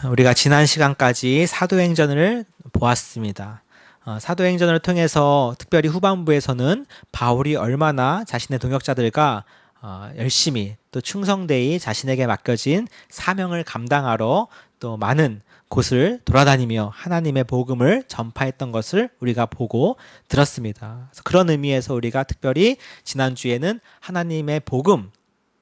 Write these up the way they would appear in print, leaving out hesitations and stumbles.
우리가 지난 시간까지 사도행전을 보았습니다. 사도행전을 통해서 특별히 후반부에서는 바울이 얼마나 자신의 동역자들과 열심히 또 충성되이 자신에게 맡겨진 사명을 감당하러 또 많은 곳을 돌아다니며 하나님의 복음을 전파했던 것을 우리가 보고 들었습니다. 그래서 그런 의미에서 우리가 특별히 지난주에는 하나님의 복음,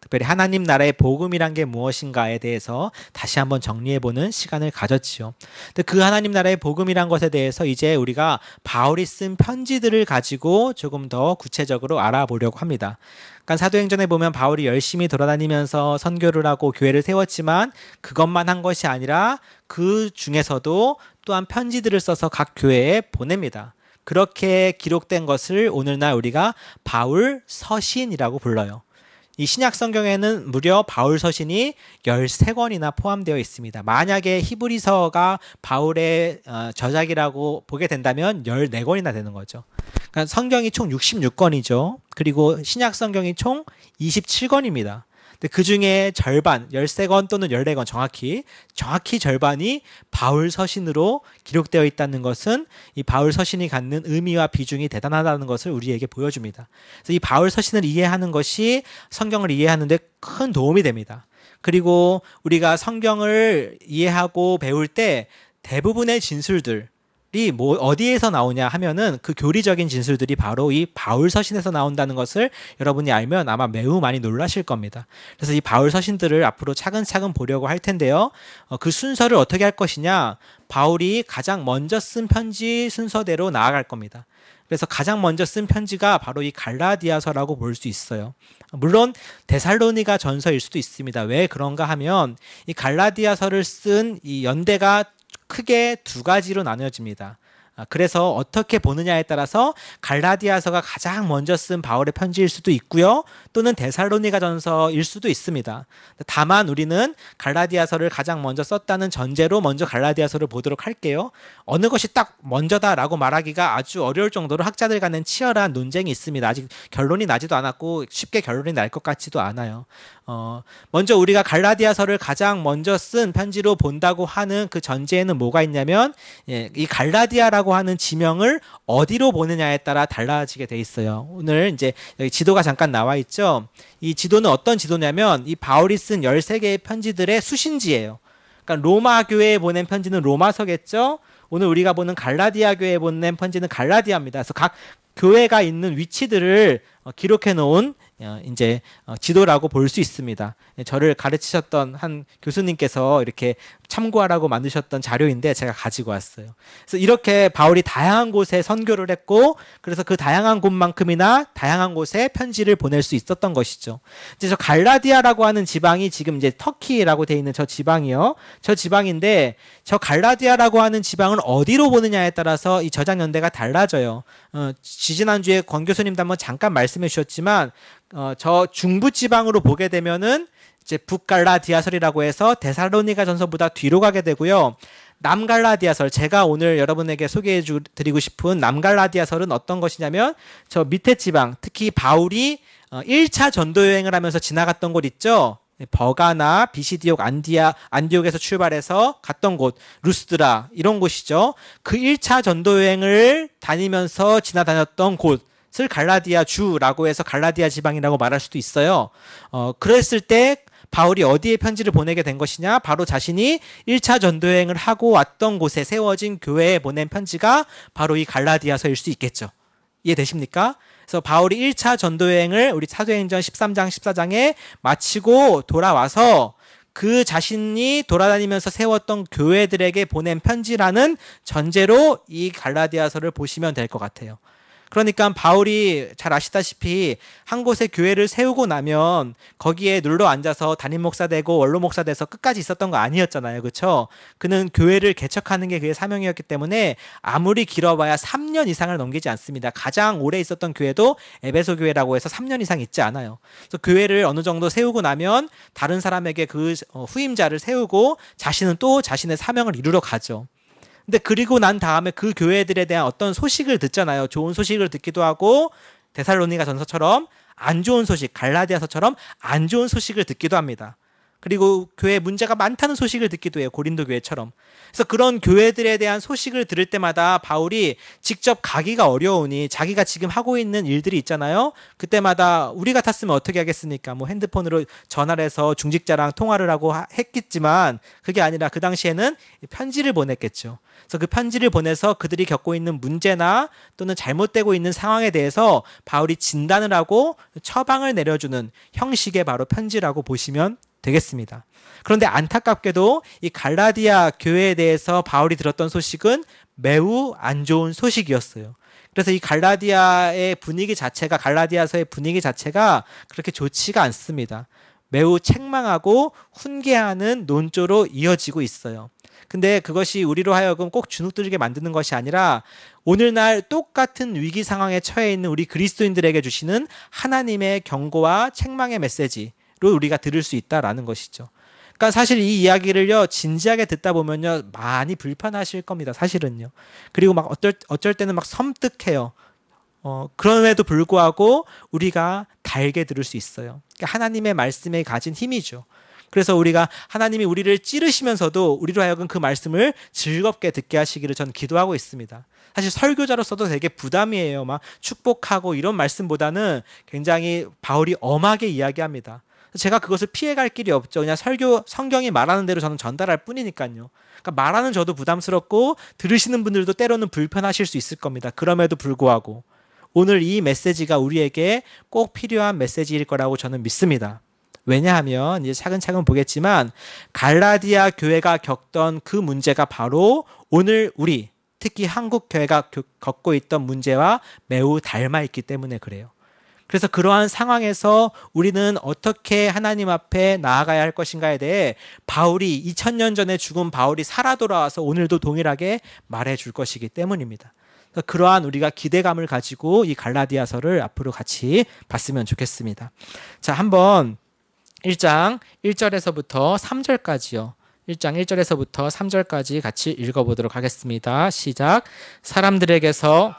특별히 하나님 나라의 복음이란 게 무엇인가에 대해서 다시 한번 정리해보는 시간을 가졌지요. 근데 그 하나님 나라의 복음이란 것에 대해서 이제 우리가 바울이 쓴 편지들을 가지고 조금 더 구체적으로 알아보려고 합니다. 그러니까 사도행전에 보면 바울이 열심히 돌아다니면서 선교를 하고 교회를 세웠지만 그것만 한 것이 아니라 그 중에서도 또한 편지들을 써서 각 교회에 보냅니다. 그렇게 기록된 것을 오늘날 우리가 바울 서신이라고 불러요. 이 신약 성경에는 무려 바울 서신이 13권이나 포함되어 있습니다. 만약에 히브리서가 바울의 저작이라고 보게 된다면 14권이나 되는 거죠. 그러니까 성경이 총 66권이죠. 그리고 신약 성경이 총 27권입니다. 근데 그 중에 절반, 13권 또는 14권 정확히 절반이 바울 서신으로 기록되어 있다는 것은 이 바울 서신이 갖는 의미와 비중이 대단하다는 것을 우리에게 보여줍니다. 그래서 이 바울 서신을 이해하는 것이 성경을 이해하는 데 큰 도움이 됩니다. 그리고 우리가 성경을 이해하고 배울 때 대부분의 진술들이 뭐 어디에서 나오냐 하면은 그 교리적인 진술들이 바로 이 바울 서신에서 나온다는 것을 여러분이 알면 아마 매우 많이 놀라실 겁니다. 그래서 이 바울 서신들을 앞으로 차근차근 보려고 할 텐데요. 그 순서를 어떻게 할 것이냐? 바울이 가장 먼저 쓴 편지 순서대로 나아갈 겁니다. 그래서 가장 먼저 쓴 편지가 바로 이 갈라디아서라고 볼 수 있어요. 물론 데살로니가 전서일 수도 있습니다. 왜 그런가 하면 이 갈라디아서를 쓴 이 연대가 크게 두 가지로 나뉘어집니다. 그래서 어떻게 보느냐에 따라서 갈라디아서가 가장 먼저 쓴 바울의 편지일 수도 있고요. 또는 데살로니가 전서일 수도 있습니다. 다만 우리는 갈라디아서를 가장 먼저 썼다는 전제로 먼저 갈라디아서를 보도록 할게요. 어느 것이 딱 먼저다라고 말하기가 아주 어려울 정도로 학자들 간엔 치열한 논쟁이 있습니다. 아직 결론이 나지도 않았고 쉽게 결론이 날 것 같지도 않아요. 먼저 우리가 갈라디아서를 가장 먼저 쓴 편지로 본다고 하는 그 전제에는 뭐가 있냐면 이 갈라디아라고 하는 지명을 어디로 보느냐에 따라 달라지게 돼 있어요. 오늘 이제 여기 지도가 잠깐 나와 있죠. 이 지도는 어떤 지도냐면 이 바울이 쓴 13개의 편지들의 수신지예요. 그러니까 로마 교회에 보낸 편지는 로마서겠죠. 오늘 우리가 보는 갈라디아 교회에 보낸 편지는 갈라디아입니다. 그래서 각 교회가 있는 위치들을 기록해 놓은 이제 지도라고 볼 수 있습니다. 저를 가르치셨던 한 교수님께서 이렇게 참고하라고 만드셨던 자료인데 제가 가지고 왔어요. 그래서 이렇게 바울이 다양한 곳에 선교를 했고 그래서 그 다양한 곳만큼이나 다양한 곳에 편지를 보낼 수 있었던 것이죠. 이제 저 갈라디아라고 하는 지방이 지금 이제 터키라고 되어 있는 저 지방이요. 저 지방인데 저 갈라디아라고 하는 지방은 어디로 보느냐에 따라서 이 저장 연대가 달라져요. 지지난주에 권 교수님도 한번 잠깐 말씀해 주셨지만 저 중부 지방으로 보게 되면은 이제 북갈라디아설이라고 해서 데살로니가 전서보다 뒤로 가게 되고요. 남갈라디아설, 제가 오늘 여러분에게 소개해 드리고 싶은 남갈라디아설은 어떤 것이냐면 저 밑에 지방, 특히 바울이 1차 전도 여행을 하면서 지나갔던 곳 있죠. 버가나, 비시디옥, 안디옥에서 출발해서 갔던 곳, 루스드라 이런 곳이죠. 그 1차 전도 여행을 다니면서 지나다녔던 곳 을 갈라디아 주라고 해서 갈라디아 지방이라고 말할 수도 있어요. 그랬을 때 바울이 어디에 편지를 보내게 된 것이냐? 바로 자신이 1차 전도여행을 하고 왔던 곳에 세워진 교회에 보낸 편지가 바로 이 갈라디아서일 수 있겠죠. 이해되십니까? 그래서 바울이 1차 전도여행을 우리 사도행전 13장, 14장에 마치고 돌아와서 그 자신이 돌아다니면서 세웠던 교회들에게 보낸 편지라는 전제로 이 갈라디아서를 보시면 될 것 같아요. 그러니까 바울이 잘 아시다시피 한 곳에 교회를 세우고 나면 거기에 눌러 앉아서 담임 목사 되고 원로 목사 돼서 끝까지 있었던 거 아니었잖아요. 그렇죠? 그는 교회를 개척하는 게 그의 사명이었기 때문에 아무리 길어봐야 3년 이상을 넘기지 않습니다. 가장 오래 있었던 교회도 에베소 교회라고 해서 3년 이상 있지 않아요. 그래서 교회를 어느 정도 세우고 나면 다른 사람에게 그 후임자를 세우고 자신은 또 자신의 사명을 이루러 가죠. 근데 그리고 난 다음에 그 교회들에 대한 어떤 소식을 듣잖아요. 좋은 소식을 듣기도 하고 데살로니가 전서처럼 안 좋은 소식, 갈라디아서처럼 안 좋은 소식을 듣기도 합니다. 그리고 교회에 문제가 많다는 소식을 듣기도 해요. 고린도 교회처럼. 그래서 그런 교회들에 대한 소식을 들을 때마다 바울이 직접 가기가 어려우니 자기가 지금 하고 있는 일들이 있잖아요. 그때마다 우리 같았으면 어떻게 하겠습니까? 뭐 핸드폰으로 전화를 해서 중직자랑 통화를 하고 했겠지만 그게 아니라 그 당시에는 편지를 보냈겠죠. 그래서 그 편지를 보내서 그들이 겪고 있는 문제나 또는 잘못되고 있는 상황에 대해서 바울이 진단을 하고 처방을 내려주는 형식의 바로 편지라고 보시면 되겠습니다. 그런데 안타깝게도 이 갈라디아 교회에 대해서 바울이 들었던 소식은 매우 안 좋은 소식이었어요. 그래서 이 갈라디아의 분위기 자체가, 갈라디아서의 분위기 자체가 그렇게 좋지가 않습니다. 매우 책망하고 훈계하는 논조로 이어지고 있어요. 근데 그것이 우리로 하여금 꼭 주눅들게 만드는 것이 아니라 오늘날 똑같은 위기 상황에 처해 있는 우리 그리스도인들에게 주시는 하나님의 경고와 책망의 메시지로 우리가 들을 수 있다라는 것이죠. 그러니까 사실 이 이야기를요, 진지하게 듣다 보면요, 많이 불편하실 겁니다. 사실은요. 그리고 막 어쩔 때는 막 섬뜩해요. 그럼에도 불구하고 우리가 달게 들을 수 있어요. 그러니까 하나님의 말씀에 가진 힘이죠. 그래서 우리가 하나님이 우리를 찌르시면서도 우리로 하여금 그 말씀을 즐겁게 듣게 하시기를 저는 기도하고 있습니다. 사실 설교자로서도 되게 부담이에요. 막 축복하고 이런 말씀보다는 굉장히 바울이 엄하게 이야기합니다. 제가 그것을 피해갈 길이 없죠. 그냥 성경이 말하는 대로 저는 전달할 뿐이니까요. 그러니까 말하는 저도 부담스럽고 들으시는 분들도 때로는 불편하실 수 있을 겁니다. 그럼에도 불구하고 오늘 이 메시지가 우리에게 꼭 필요한 메시지일 거라고 저는 믿습니다. 왜냐하면 이제 차근차근 보겠지만 갈라디아 교회가 겪던 그 문제가 바로 오늘 우리 특히 한국 교회가 겪고 있던 문제와 매우 닮아 있기 때문에 그래요. 그래서 그러한 상황에서 우리는 어떻게 하나님 앞에 나아가야 할 것인가에 대해 바울이 2000년 전에 죽은 바울이 살아 돌아와서 오늘도 동일하게 말해줄 것이기 때문입니다. 그러한 우리가 기대감을 가지고 이 갈라디아서를 앞으로 같이 봤으면 좋겠습니다. 자, 한번 1장 1절에서부터 3절까지요. 1장 1절에서부터 3절까지 같이 읽어보도록 하겠습니다. 시작. 사람들에게서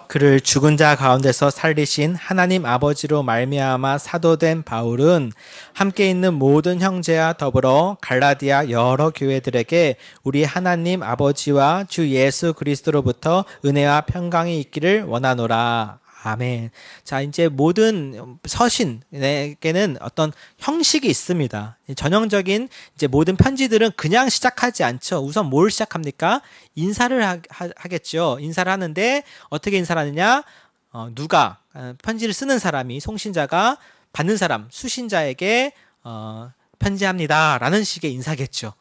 그를 죽은 자 가운데서 살리신 하나님 아버지로 말미암아 사도된 바울은 함께 있는 모든 형제와 더불어 갈라디아 여러 교회들에게 우리 하나님 아버지와 주 예수 그리스도로부터 은혜와 평강이 있기를 원하노라. 아멘. 자, 이제 모든 서신에게는 어떤 형식이 있습니다. 전형적인 이제 모든 편지들은 그냥 시작하지 않죠. 우선 뭘 시작합니까? 인사를 하겠죠. 인사를 하는데 어떻게 인사를 하느냐? 누가 편지를 쓰는 사람이 송신자가 받는 사람 수신자에게 편지합니다라는 식의 인사겠죠.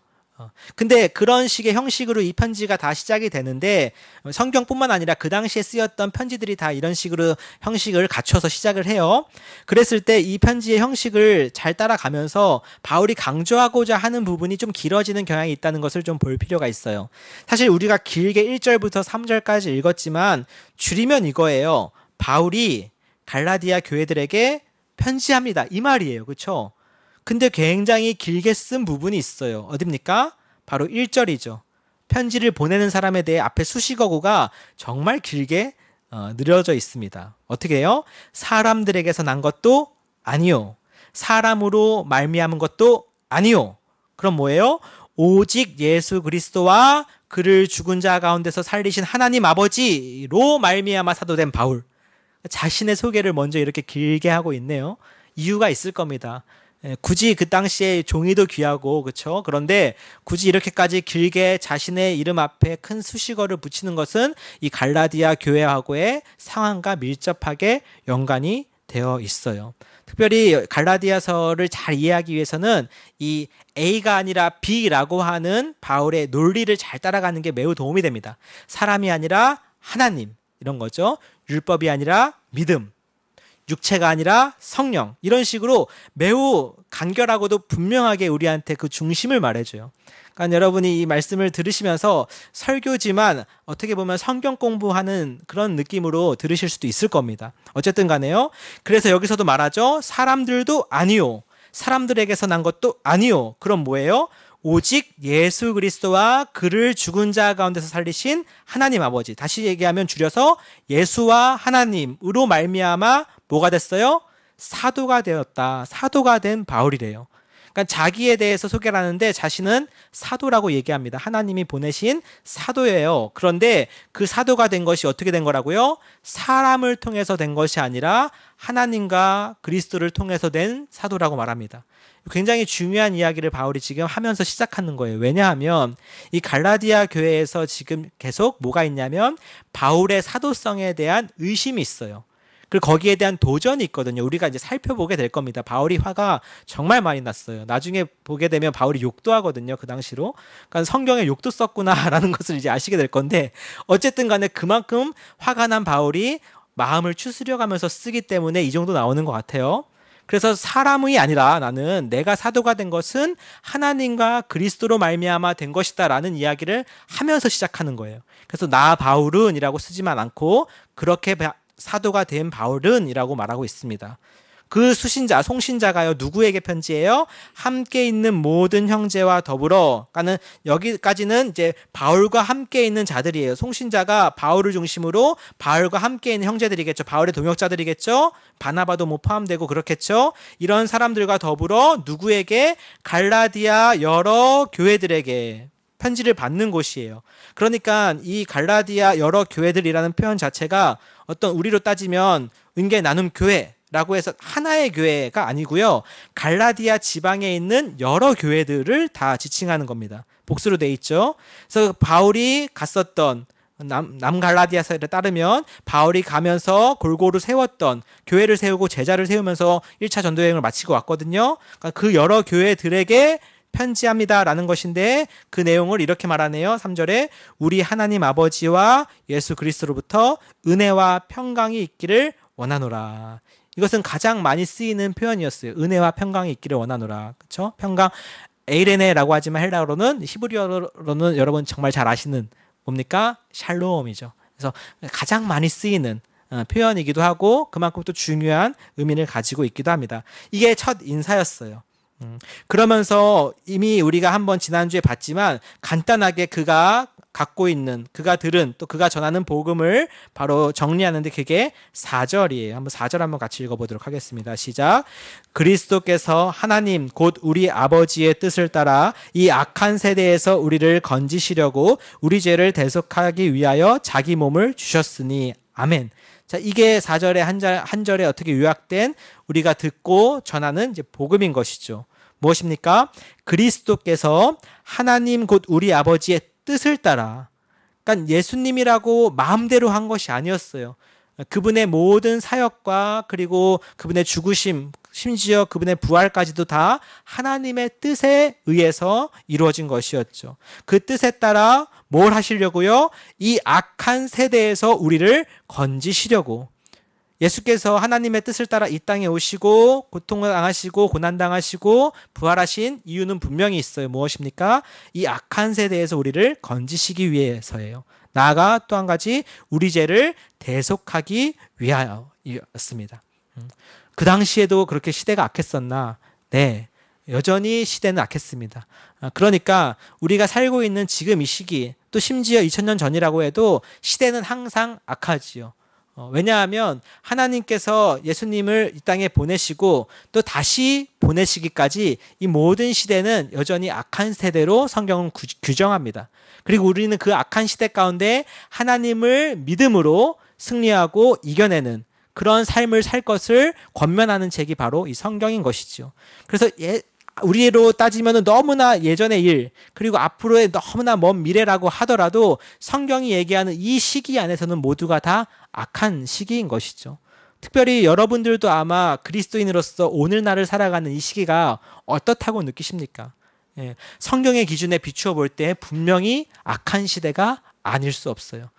근데 그런 식의 형식으로 이 편지가 다 시작이 되는데 성경뿐만 아니라 그 당시에 쓰였던 편지들이 다 이런 식으로 형식을 갖춰서 시작을 해요. 그랬을 때 이 편지의 형식을 잘 따라가면서 바울이 강조하고자 하는 부분이 좀 길어지는 경향이 있다는 것을 좀 볼 필요가 있어요. 사실 우리가 길게 1절부터 3절까지 읽었지만 줄이면 이거예요. 바울이 갈라디아 교회들에게 편지합니다. 이 말이에요. 그렇죠? 근데 굉장히 길게 쓴 부분이 있어요. 어딥니까? 바로 1절이죠. 편지를 보내는 사람에 대해 앞에 수식어구가 정말 길게 늘어져 있습니다. 어떻게 해요? 사람들에게서 난 것도 아니요. 사람으로 말미암은 것도 아니요. 그럼 뭐예요? 오직 예수 그리스도와 그를 죽은 자 가운데서 살리신 하나님 아버지로 말미암아 사도된 바울. 자신의 소개를 먼저 이렇게 길게 하고 있네요. 이유가 있을 겁니다. 굳이 그 당시에 종이도 귀하고 그렇죠. 그런데 굳이 이렇게까지 길게 자신의 이름 앞에 큰 수식어를 붙이는 것은 이 갈라디아 교회하고의 상황과 밀접하게 연관이 되어 있어요. 특별히 갈라디아서를 잘 이해하기 위해서는 이 A가 아니라 B라고 하는 바울의 논리를 잘 따라가는 게 매우 도움이 됩니다. 사람이 아니라 하나님 이런 거죠. 율법이 아니라 믿음. 육체가 아니라 성령 이런 식으로 매우 간결하고도 분명하게 우리한테 그 중심을 말해줘요. 그러니까 여러분이 이 말씀을 들으시면서 설교지만 어떻게 보면 성경 공부하는 그런 느낌으로 들으실 수도 있을 겁니다. 어쨌든 간에요. 그래서 여기서도 말하죠. 사람들도 아니요. 사람들에게서 난 것도 아니요. 그럼 뭐예요? 오직 예수 그리스도와 그를 죽은 자 가운데서 살리신 하나님 아버지. 다시 얘기하면 줄여서 예수와 하나님으로 말미암아 뭐가 됐어요? 사도가 되었다. 사도가 된 바울이래요. 그러니까 자기에 대해서 소개를 하는데 자신은 사도라고 얘기합니다. 하나님이 보내신 사도예요. 그런데 그 사도가 된 것이 어떻게 된 거라고요? 사람을 통해서 된 것이 아니라 하나님과 그리스도를 통해서 된 사도라고 말합니다. 굉장히 중요한 이야기를 바울이 지금 하면서 시작하는 거예요. 왜냐하면 이 갈라디아 교회에서 지금 계속 뭐가 있냐면 바울의 사도성에 대한 의심이 있어요. 그리고 거기에 대한 도전이 있거든요. 우리가 이제 살펴보게 될 겁니다. 바울이 화가 정말 많이 났어요. 나중에 보게 되면 바울이 욕도 하거든요. 그 당시로. 그러니까 성경에 욕도 썼구나라는 것을 이제 아시게 될 건데 어쨌든 간에 그만큼 화가 난 바울이 마음을 추스려가면서 쓰기 때문에 이 정도 나오는 것 같아요. 그래서 사람이 아니라 나는 내가 사도가 된 것은 하나님과 그리스도로 말미암아 된 것이다라는 이야기를 하면서 시작하는 거예요. 그래서 나 바울은이라고 쓰지만 않고 그렇게 사도가 된 바울은이라고 말하고 있습니다. 그 수신자, 송신자가요, 누구에게 편지해요? 함께 있는 모든 형제와 더불어, 그러니까는 여기까지는 이제 바울과 함께 있는 자들이에요. 송신자가 바울을 중심으로 바울과 함께 있는 형제들이겠죠. 바울의 동역자들이겠죠. 바나바도 뭐 포함되고 그렇겠죠. 이런 사람들과 더불어 누구에게? 갈라디아 여러 교회들에게 편지를 받는 곳이에요. 그러니까 이 갈라디아 여러 교회들이라는 표현 자체가 어떤 우리로 따지면 은계 나눔 교회라고 해서 하나의 교회가 아니고요. 갈라디아 지방에 있는 여러 교회들을 다 지칭하는 겁니다. 복수로 돼 있죠. 그래서 바울이 갔었던 남갈라디아서에 따르면 바울이 가면서 골고루 세웠던 교회를 세우고 제자를 세우면서 1차 전도 여행을 마치고 왔거든요. 그러니까 그 여러 교회들에게 편지합니다라는 것인데 그 내용을 이렇게 말하네요. 3절에 우리 하나님 아버지와 예수 그리스도로부터 은혜와 평강이 있기를 원하노라. 이것은 가장 많이 쓰이는 표현이었어요. 은혜와 평강이 있기를 원하노라. 그렇죠? 평강 에이레네라고 하지만 헬라어로는 히브리어로는 여러분 정말 잘 아시는 뭡니까? 샬롬이죠. 그래서 가장 많이 쓰이는 표현이기도 하고 그만큼 또 중요한 의미를 가지고 있기도 합니다. 이게 첫 인사였어요. 그러면서 이미 우리가 한번 지난주에 봤지만 간단하게 그가 갖고 있는, 그가 들은, 또 그가 전하는 복음을 바로 정리하는데 그게 4절이에요. 한번 4절 한번 같이 읽어보도록 하겠습니다. 시작. 그리스도께서 하나님 곧 우리 아버지의 뜻을 따라 이 악한 세대에서 우리를 건지시려고 우리 죄를 대속하기 위하여 자기 몸을 주셨으니 아멘. 자, 이게 4절에 한 절에 어떻게 요약된 우리가 듣고 전하는 이제 복음인 것이죠. 무엇입니까? 그리스도께서 하나님 곧 우리 아버지의 뜻을 따라, 그러니까 예수님이라고 마음대로 한 것이 아니었어요. 그분의 모든 사역과 그리고 그분의 죽으심, 심지어 그분의 부활까지도 다 하나님의 뜻에 의해서 이루어진 것이었죠. 그 뜻에 따라 뭘 하시려고요? 이 악한 세대에서 우리를 건지시려고. 예수께서 하나님의 뜻을 따라 이 땅에 오시고 고통을 당하시고 고난당하시고 부활하신 이유는 분명히 있어요. 무엇입니까? 이 악한 세대에서 우리를 건지시기 위해서예요. 나아가 또 한 가지 우리 죄를 대속하기 위하여였습니다. 그 당시에도 그렇게 시대가 악했었나? 네, 여전히 시대는 악했습니다. 그러니까 우리가 살고 있는 지금 이 시기, 또 심지어 2000년 전이라고 해도 시대는 항상 악하지요. 왜냐하면 하나님께서 예수님을 이 땅에 보내시고 또 다시 보내시기까지 이 모든 시대는 여전히 악한 세대로 성경은 규정합니다. 그리고 우리는 그 악한 시대 가운데 하나님을 믿음으로 승리하고 이겨내는 그런 삶을 살 것을 권면하는 책이 바로 이 성경인 것이죠. 그래서 우리로 따지면 너무나 예전의 일, 그리고 앞으로의 너무나 먼 미래라고 하더라도 성경이 얘기하는 이 시기 안에서는 모두가 다 악한 시기인 것이죠. 특별히 여러분들도 아마 그리스도인으로서 오늘날을 살아가는 이 시기가 어떻다고 느끼십니까? 성경의 기준에 비추어 볼 때 분명히 악한 시대가 아닐 수 없어요.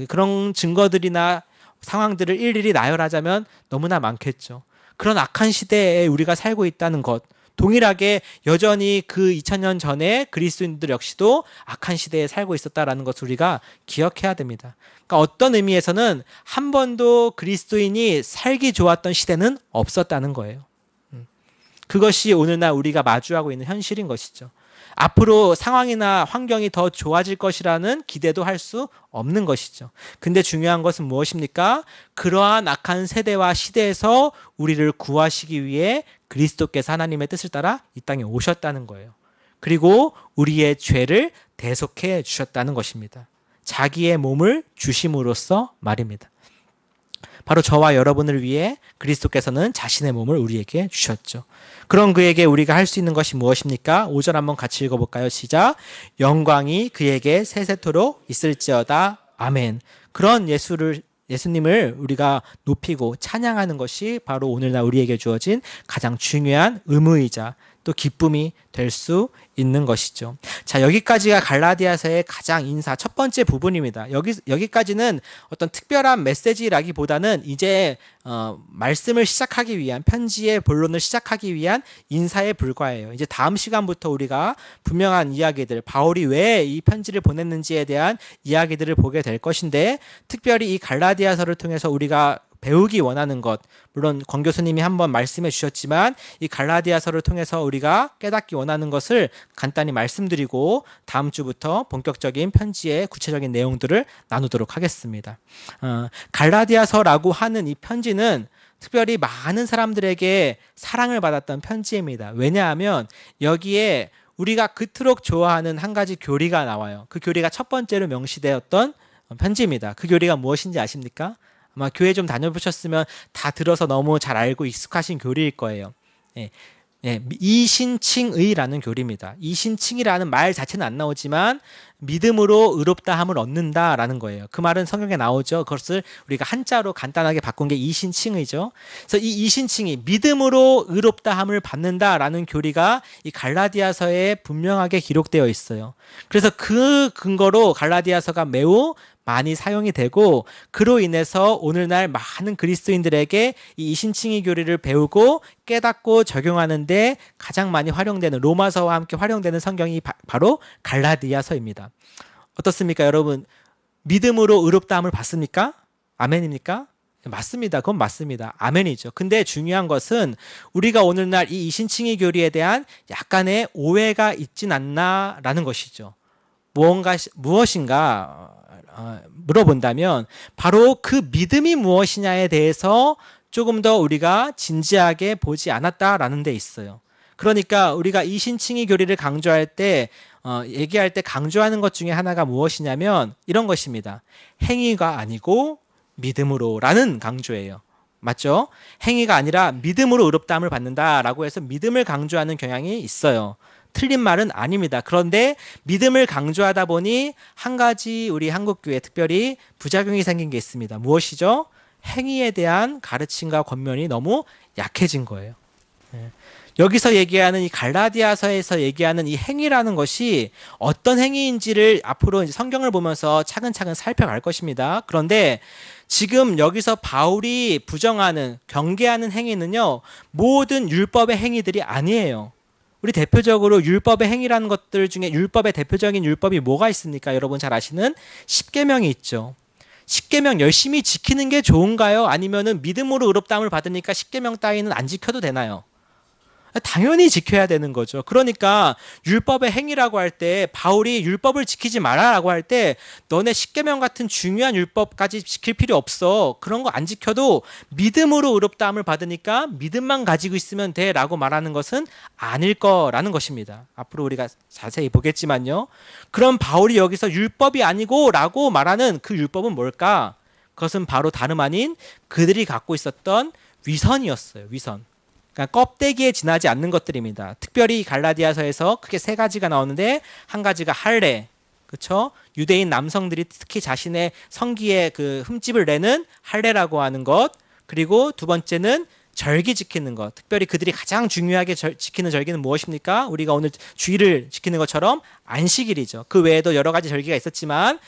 그런 증거들이나 상황들을 일일이 나열하자면 너무나 많겠죠. 그런 악한 시대에 우리가 살고 있다는 것, 동일하게 여전히 그 2000년 전에 그리스도인들 역시도 악한 시대에 살고 있었다라는 것을 우리가 기억해야 됩니다. 그러니까 어떤 의미에서는 한 번도 그리스도인이 살기 좋았던 시대는 없었다는 거예요. 그것이 오늘날 우리가 마주하고 있는 현실인 것이죠. 앞으로 상황이나 환경이 더 좋아질 것이라는 기대도 할 수 없는 것이죠. 근데 중요한 것은 무엇입니까? 그러한 악한 세대와 시대에서 우리를 구하시기 위해 그리스도께서 하나님의 뜻을 따라 이 땅에 오셨다는 거예요. 그리고 우리의 죄를 대속해 주셨다는 것입니다. 자기의 몸을 주심으로써 말입니다. 바로 저와 여러분을 위해 그리스도께서는 자신의 몸을 우리에게 주셨죠. 그런 그에게 우리가 할 수 있는 것이 무엇입니까? 5절 한번 같이 읽어볼까요? 시작. 영광이 그에게 세세토록 있을지어다. 아멘. 그런 예수님을 우리가 높이고 찬양하는 것이 바로 오늘날 우리에게 주어진 가장 중요한 의무이자 또 기쁨이 될 수 있는 것이죠. 자, 여기까지가 갈라디아서의 가장 인사 첫 번째 부분입니다. 여기까지는 어떤 특별한 메시지라기보다는 이제 말씀을 시작하기 위한 편지의 본론을 시작하기 위한 인사에 불과해요. 이제 다음 시간부터 우리가 분명한 이야기들, 바울이 왜 이 편지를 보냈는지에 대한 이야기들을 보게 될 것인데, 특별히 이 갈라디아서를 통해서 우리가 배우기 원하는 것, 물론 권 교수님이 한번 말씀해 주셨지만 이 갈라디아서를 통해서 우리가 깨닫기 원하는 것을 간단히 말씀드리고 다음 주부터 본격적인 편지의 구체적인 내용들을 나누도록 하겠습니다. 갈라디아서라고 하는 이 편지는 특별히 많은 사람들에게 사랑을 받았던 편지입니다. 왜냐하면 여기에 우리가 그토록 좋아하는 한 가지 교리가 나와요. 그 교리가 첫 번째로 명시되었던 편지입니다. 그 교리가 무엇인지 아십니까? 아마 교회 좀 다녀보셨으면 다 들어서 너무 잘 알고 익숙하신 교리일 거예요. 이신칭의라는 교리입니다. 이신칭이라는 말 자체는 안 나오지만 믿음으로 의롭다함을 얻는다라는 거예요. 그 말은 성경에 나오죠. 그것을 우리가 한자로 간단하게 바꾼 게 이신칭의죠. 그래서 이 이신칭이 믿음으로 의롭다함을 받는다라는 교리가 이 갈라디아서에 분명하게 기록되어 있어요. 그래서 그 근거로 갈라디아서가 매우 많이 사용이 되고, 그로 인해서 오늘날 많은 그리스도인들에게 이 이신칭의 교리를 배우고 깨닫고 적용하는데 가장 많이 활용되는, 로마서와 함께 활용되는 성경이 바로 갈라디아서입니다. 어떻습니까, 여러분? 믿음으로 의롭다함을 받습니까? 아멘입니까? 맞습니다. 그건 맞습니다. 아멘이죠. 근데 중요한 것은 우리가 오늘날 이 이신칭의 교리에 대한 약간의 오해가 있진 않나라는 것이죠. 무엇인가 물어본다면 바로 그 믿음이 무엇이냐에 대해서 조금 더 우리가 진지하게 보지 않았다라는 데 있어요. 그러니까 우리가 이신칭의 교리를 강조할 때 얘기할 때 강조하는 것 중에 하나가 무엇이냐면 이런 것입니다. 행위가 아니고 믿음으로라는 강조예요. 맞죠? 행위가 아니라 믿음으로 의롭다함을 받는다라고 해서 믿음을 강조하는 경향이 있어요. 틀린 말은 아닙니다. 그런데 믿음을 강조하다 보니 한 가지 우리 한국교회 특별히 부작용이 생긴 게 있습니다. 무엇이죠? 행위에 대한 가르침과 권면이 너무 약해진 거예요. 여기서 얘기하는 이 갈라디아서에서 얘기하는 이 행위라는 것이 어떤 행위인지를 앞으로 이제 성경을 보면서 차근차근 살펴갈 것입니다. 그런데 지금 여기서 바울이 부정하는, 경계하는 행위는요, 모든 율법의 행위들이 아니에요. 우리 대표적으로 율법의 행위라는 것들 중에 율법의 대표적인 율법이 뭐가 있습니까? 여러분 잘 아시는 십계명이 있죠. 십계명 열심히 지키는 게 좋은가요? 아니면은 믿음으로 의롭다함을 받으니까 십계명 따위는 안 지켜도 되나요? 당연히 지켜야 되는 거죠. 그러니까 율법의 행위라고 할 때 바울이 율법을 지키지 마라라고 할 때 너네 십계명 같은 중요한 율법까지 지킬 필요 없어. 그런 거 안 지켜도 믿음으로 의롭다함을 받으니까 믿음만 가지고 있으면 돼라고 말하는 것은 아닐 거라는 것입니다. 앞으로 우리가 자세히 보겠지만요. 그럼 바울이 여기서 율법이 아니고라고 말하는 그 율법은 뭘까? 그것은 바로 다름 아닌 그들이 갖고 있었던 위선이었어요. 위선. 그러니까 껍데기에 지나지 않는 것들입니다. 특별히 갈라디아서에서 크게 세 가지가 나오는데, 한 가지가 할례, 그렇죠? 유대인 남성들이 특히 자신의 성기에 그 흠집을 내는 할례라고 하는 것, 그리고 두 번째는 절기 지키는 것. 특별히 그들이 가장 중요하게 지키는 절기는 무엇입니까? 우리가 오늘 주일을 지키는 것처럼 안식일이죠. 그 외에도 여러 가지 절기가 있었지만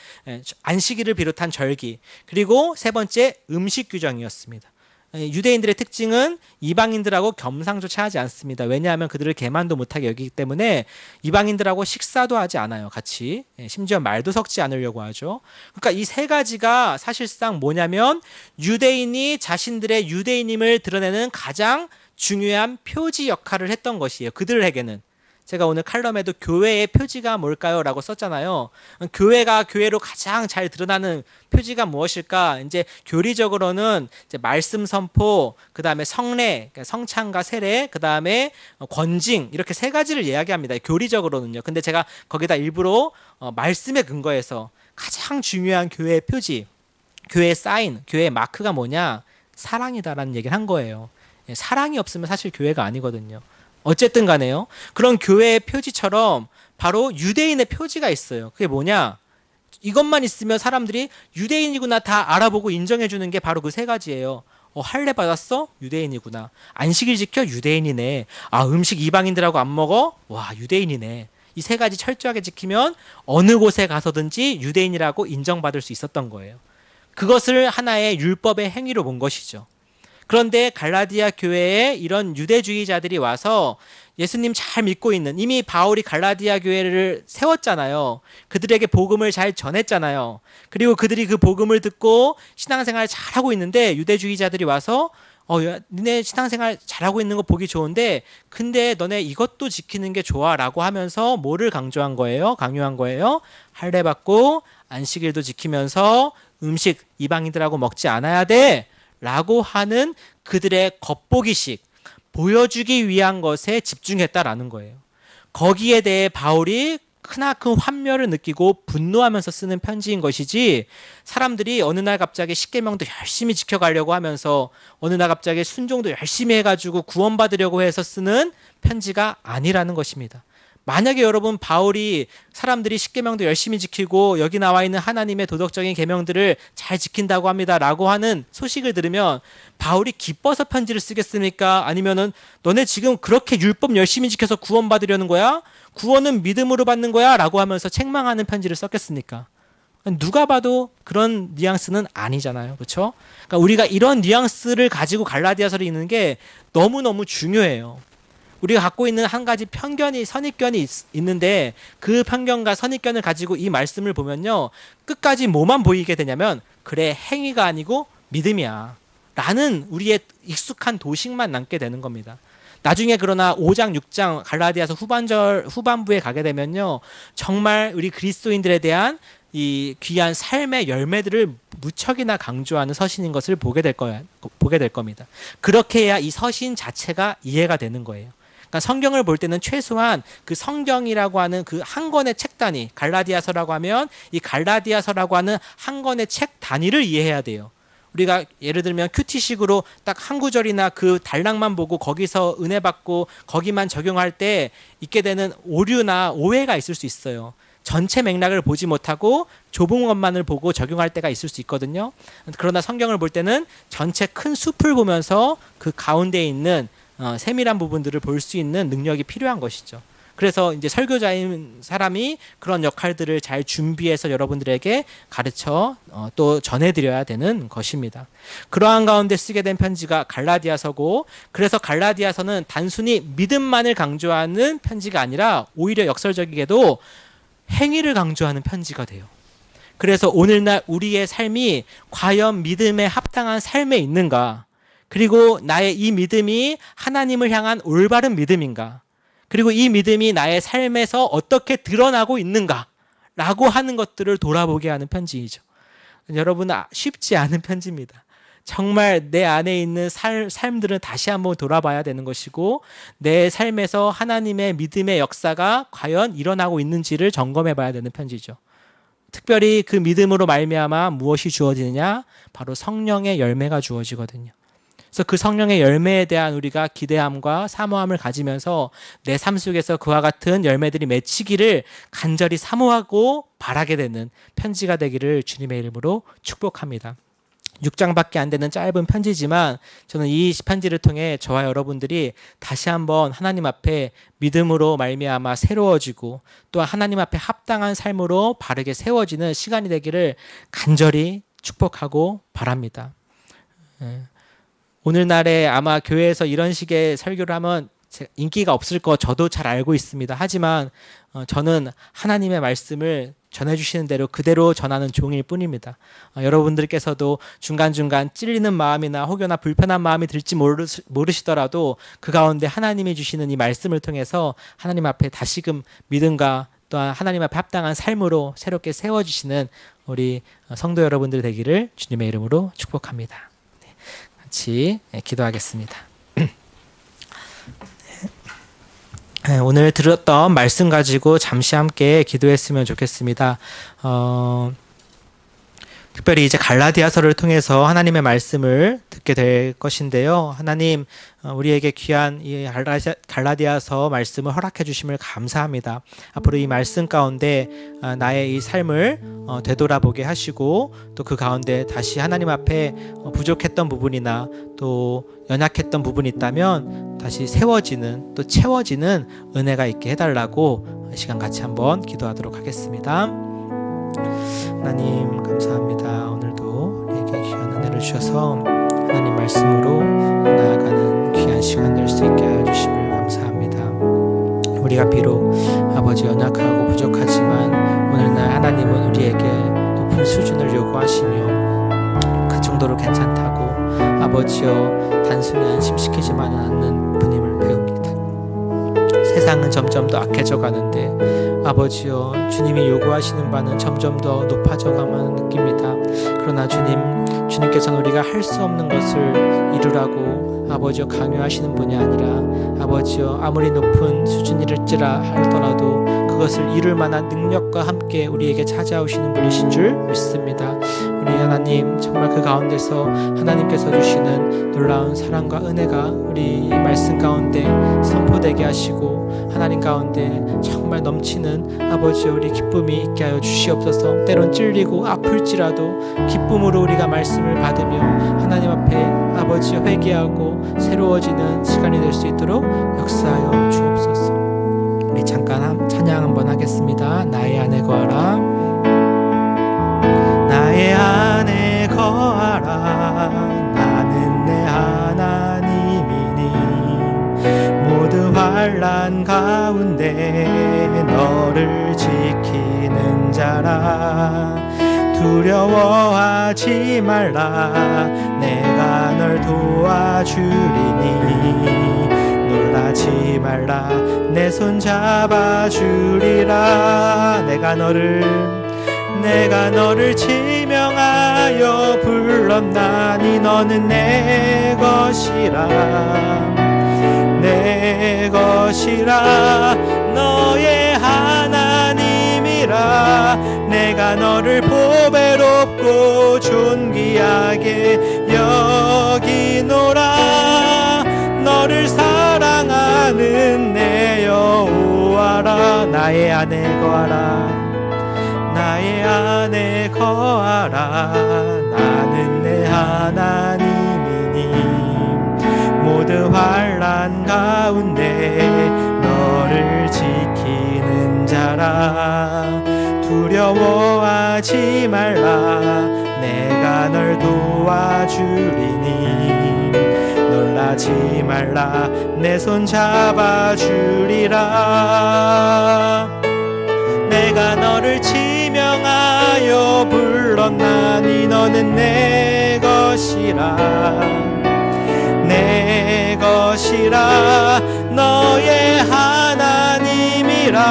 안식일을 비롯한 절기. 그리고 세 번째 음식 규정이었습니다. 유대인들의 특징은 이방인들하고 겸상조차 하지 않습니다. 왜냐하면 그들을 계만도 못하게 여기기 때문에 이방인들하고 식사도 하지 않아요. 같이. 심지어 말도 섞지 않으려고 하죠. 그러니까 이 세 가지가 사실상 뭐냐면 유대인이 자신들의 유대인임을 드러내는 가장 중요한 표지 역할을 했던 것이에요. 그들에게는. 제가 오늘 칼럼에도 교회의 표지가 뭘까요? 라고 썼잖아요. 교회가 교회로 가장 잘 드러나는 표지가 무엇일까? 이제 교리적으로는 이제 말씀 선포, 그 다음에 성례, 그러니까 성찬과 세례, 그 다음에 권징, 이렇게 세 가지를 이야기합니다. 교리적으로는요. 근데 제가 거기다 일부러 말씀에 근거해서 가장 중요한 교회의 표지, 교회의 사인, 교회의 마크가 뭐냐? 사랑이다라는 얘기를 한 거예요. 사랑이 없으면 사실 교회가 아니거든요. 어쨌든 간에요. 그런 교회의 표지처럼 바로 유대인의 표지가 있어요. 그게 뭐냐? 이것만 있으면 사람들이 유대인이구나 다 알아보고 인정해주는 게 바로 그 세 가지예요. 할례 받았어? 유대인이구나. 안식일 지켜? 유대인이네. 음식 이방인들하고 안 먹어? 와, 유대인이네. 이 세 가지 철저하게 지키면 어느 곳에 가서든지 유대인이라고 인정받을 수 있었던 거예요. 그것을 하나의 율법의 행위로 본 것이죠. 그런데 갈라디아 교회에 이런 유대주의자들이 와서 예수님 잘 믿고 있는, 이미 바울이 갈라디아 교회를 세웠잖아요. 그들에게 복음을 잘 전했잖아요. 그리고 그들이 그 복음을 듣고 신앙생활 잘하고 있는데 유대주의자들이 와서 야, 니네 신앙생활 잘하고 있는 거 보기 좋은데 근데 너네 이것도 지키는 게 좋아 라고 하면서 뭐를 강조한 거예요? 강요한 거예요? 할례 받고 안식일도 지키면서 음식 이방인들하고 먹지 않아야 돼 라고 하는 그들의 겉보기식, 보여주기 위한 것에 집중했다라는 거예요. 거기에 대해 바울이 크나큰 환멸을 느끼고 분노하면서 쓰는 편지인 것이지, 사람들이 어느 날 갑자기 십계명도 열심히 지켜가려고 하면서 어느 날 갑자기 순종도 열심히 해가지고 구원받으려고 해서 쓰는 편지가 아니라는 것입니다. 만약에 여러분 바울이 사람들이 십계명도 열심히 지키고 여기 나와 있는 하나님의 도덕적인 계명들을 잘 지킨다고 합니다 라고 하는 소식을 들으면 바울이 기뻐서 편지를 쓰겠습니까? 아니면은 너네 지금 그렇게 율법 열심히 지켜서 구원받으려는 거야? 구원은 믿음으로 받는 거야? 라고 하면서 책망하는 편지를 썼겠습니까? 누가 봐도 그런 뉘앙스는 아니잖아요. 그렇죠? 그러니까 우리가 이런 뉘앙스를 가지고 갈라디아서를 읽는 게 너무너무 중요해요. 우리가 갖고 있는 한 가지 편견이, 선입견이 있는데 그 편견과 선입견을 가지고 이 말씀을 보면요, 끝까지 뭐만 보이게 되냐면 그래, 행위가 아니고 믿음이야 라는 우리의 익숙한 도식만 남게 되는 겁니다. 나중에 그러나 5장 6장 갈라디아서 후반부에 가게 되면요, 정말 우리 그리스도인들에 대한 이 귀한 삶의 열매들을 무척이나 강조하는 서신인 것을 보게 될 겁니다. 그렇게 해야 이 서신 자체가 이해가 되는 거예요. 그러니까 성경을 볼 때는 최소한 그 성경이라고 하는 그 한 권의 책 단위, 갈라디아서라고 하면 이 갈라디아서라고 하는 한 권의 책 단위를 이해해야 돼요. 우리가 예를 들면 큐티식으로 딱 한 구절이나 그 단락만 보고 거기서 은혜 받고 거기만 적용할 때 있게 되는 오류나 오해가 있을 수 있어요. 전체 맥락을 보지 못하고 좁은 것만을 보고 적용할 때가 있을 수 있거든요. 그러나 성경을 볼 때는 전체 큰 숲을 보면서 그 가운데 있는 세밀한 부분들을 볼 수 있는 능력이 필요한 것이죠. 그래서 이제 설교자인 사람이 그런 역할들을 잘 준비해서 여러분들에게 가르쳐 또 전해드려야 되는 것입니다. 그러한 가운데 쓰게 된 편지가 갈라디아서고, 그래서 갈라디아서는 단순히 믿음만을 강조하는 편지가 아니라 오히려 역설적이게도 행위를 강조하는 편지가 돼요. 그래서 오늘날 우리의 삶이 과연 믿음에 합당한 삶에 있는가, 그리고 나의 이 믿음이 하나님을 향한 올바른 믿음인가, 그리고 이 믿음이 나의 삶에서 어떻게 드러나고 있는가 라고 하는 것들을 돌아보게 하는 편지이죠. 여러분, 쉽지 않은 편지입니다. 정말 내 안에 있는 삶들은 다시 한번 돌아봐야 되는 것이고, 내 삶에서 하나님의 믿음의 역사가 과연 일어나고 있는지를 점검해 봐야 되는 편지죠. 특별히 그 믿음으로 말미암아 무엇이 주어지느냐? 바로 성령의 열매가 주어지거든요. 그래서 그 성령의 열매에 대한 우리가 기대함과 사모함을 가지면서 내 삶 속에서 그와 같은 열매들이 맺히기를 간절히 사모하고 바라게 되는 편지가 되기를 주님의 이름으로 축복합니다. 6장밖에 안 되는 짧은 편지지만 저는 이 편지를 통해 저와 여러분들이 다시 한번 하나님 앞에 믿음으로 말미암아 새로워지고 또 하나님 앞에 합당한 삶으로 바르게 세워지는 시간이 되기를 간절히 축복하고 바랍니다. 오늘날에 아마 교회에서 이런 식의 설교를 하면 인기가 없을 거 저도 잘 알고 있습니다. 하지만 저는 하나님의 말씀을 전해주시는 대로 그대로 전하는 종일 뿐입니다. 여러분들께서도 중간중간 찔리는 마음이나 혹여나 불편한 마음이 들지 모르시더라도 그 가운데 하나님이 주시는 이 말씀을 통해서 하나님 앞에 다시금 믿음과 또한 하나님 앞에 합당한 삶으로 새롭게 세워주시는 우리 성도 여러분들 되기를 주님의 이름으로 축복합니다. 같이 기도하겠습니다. 오늘 들었던 말씀 가지고 잠시 함께 기도했으면 좋겠습니다. 특별히 이제 갈라디아서를 통해서 하나님의 말씀을 듣게 될 것인데요. 하나님, 우리에게 귀한 이 갈라디아서 말씀을 허락해 주심을 감사합니다. 앞으로 이 말씀 가운데 나의 이 삶을 되돌아보게 하시고 또 그 가운데 다시 하나님 앞에 부족했던 부분이나 또 연약했던 부분이 있다면 다시 세워지는 또 채워지는 은혜가 있게 해달라고 시간 같이 한번 기도하도록 하겠습니다. 하나님 감사합니다. 오늘도 우리에게 귀한 은혜를 주셔서 하나님 말씀으로 나아가는 귀한 시간 될 수 있게 하여 주심을 감사합니다. 우리가 비록 아버지 연약하고 부족하지만 오늘날 하나님은 우리에게 높은 수준을 요구하시며 그 정도로 괜찮다고 아버지여 단순히 안심시키지만은 않는 분임을 배웁니다. 세상은 점점 더 악해져 가는데 아버지여 주님이 요구하시는 바는 점점 더 높아져가만 느낍니다. 그러나 주님께서는 우리가 할 수 없는 것을 이루라고 아버지여 강요하시는 분이 아니라 아버지여 아무리 높은 수준일지라 하더라도 그것을 이룰 만한 능력과 함께 우리에게 찾아오시는 분이신 줄 믿습니다. 우리 하나님 정말 그 가운데서 하나님께서 주시는 놀라운 사랑과 은혜가 우리 말씀 가운데 선포되게 하시고 하나님 가운데 정말 넘치는 아버지여 우리 기쁨이 있게 하여 주시옵소서. 때론 찔리고 아플지라도 기쁨으로 우리가 말씀을 받으며 하나님 앞에 아버지여 회개하고 새로워지는 시간이 될 수 있도록 역사하여 주옵소서. 우리 잠깐 찬양 한번 하겠습니다. 나의 안에 거하라. 나의 안에 거하라. 나는 내 하나님이니 모두 환난 가운데 너를 지키는 자라. 두려워하지 말라. 내가 널 도와주리니 놀라지 말라. 내 손 잡아주리라. 내가 너를 지명하여 불렀나니 너는 내 것이라. 내 것이라. 너의 하나님이라. 내가 너를 보배롭고 존귀하게 여기노라. 너를 사랑하는 내 여호와라. 나의 안에 거하라. 나의 안에 거하라. 나는 내 하나님이니 모두 환난 가운데 너를 지키는 자라. 두려워하지 말라. 내가 널 도와주리니 놀라지 말라. 내 손 잡아주리라. 내가 너를 지명하여 불렀나니 너는 내 것이라. 내 것이라. 너의 하나님이라.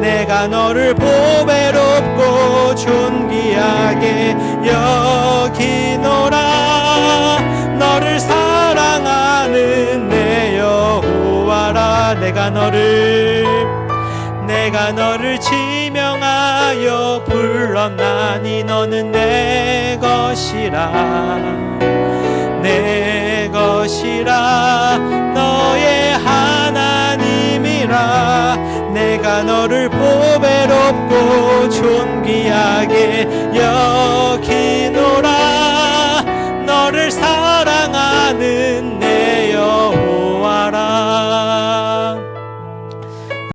내가 너를 보배롭고 존귀하게 여기노라. 너를 사랑하는 내 여호와라. 내가 너를 지명하여 불렀나니 너는 내 것이라. 내 것이라. 너의 하나님이라. 내가 너를 보배롭고 존귀하게 여기노라.